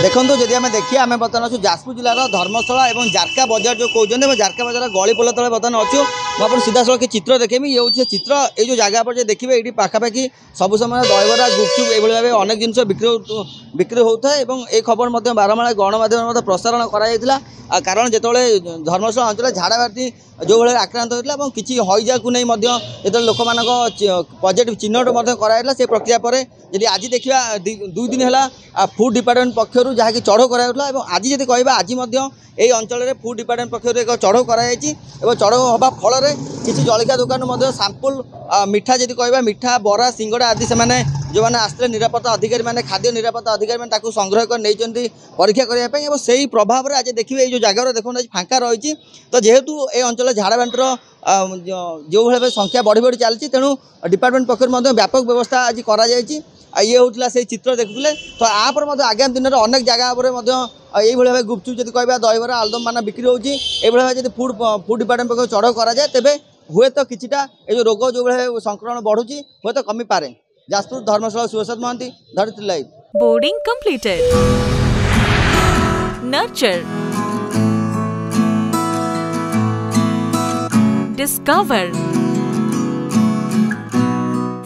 देखो जदि आम देखिए आम बर्तमान अच्छु जाजपुर जिलार धर्मशाला और जारका बजार जो कहते जारका बजार गली पोल तले बर्तमान अच्छु मुझे सीधा सड़क चित्र देखेबी ये हूँ चित्र ये जगह पर देखिए ये पाखापाखि सब समय दहीबरा गुपचुप ये भाव अनेक जिन बिक्री होता है और ये खबर बारमाला गणमाध्यम प्रसारण कराइला कारण जिते धर्मशाला अंचल झाड़ा बांति जो भाई आक्रांत होता है किसी हईजा को नहीं जो लोक मान पॉजिटिव चिन्हट कराइला से प्रक्रिया पर यदि आज देखा 2 दिन है फूड डिपार्टमेंट पक्षर जहाँकि चढ़ाऊ कराला आज जब कह आज यही अंचल में फूड डिपार्टमेंट पक्षर एक चढ़ाऊ कराई चढ़ाऊ हवा फल किसी जलिका दुकान सैंपल मिठा जी कह मिठा बरा सिंगड़ा आदि से जो मैंने आसते निरापत्ता अधिकारी मैंने खाद्य निरापत्ता अधिकारी मैंने संग्रह कर नहीं परीक्षा करने और से प्रभाव में आज देखिए ये जगह देखो फाँका रही तो जेहेतु ये अंचल झाड़ा बांटर जो भाई संख्या बढ़ी बढ़ी चलती तेणु डिपार्टमेंट पक्ष व्यापक व्यवस्था आज करा ये होता से चित्र देखुले तो यापर आगामी दिन में अनेक जगह पर यही भाई गुपचुप जब कह दहीबरा आलुदम मान बिक्री होगी जब फूड डिपार्टमेंट पक्ष चढ़ाऊ कराए तेज हुए तो किसीटा ये रोग जो भाई संक्रमण बढ़ुची हुए तो कमी पारे। Jajpur Dharamshala Subhash Mohanty Dharitri live. Boarding completed. Nurture, discover,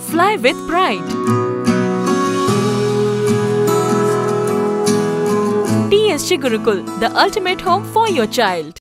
fly with pride. TSG Gurukul, the ultimate home for your child.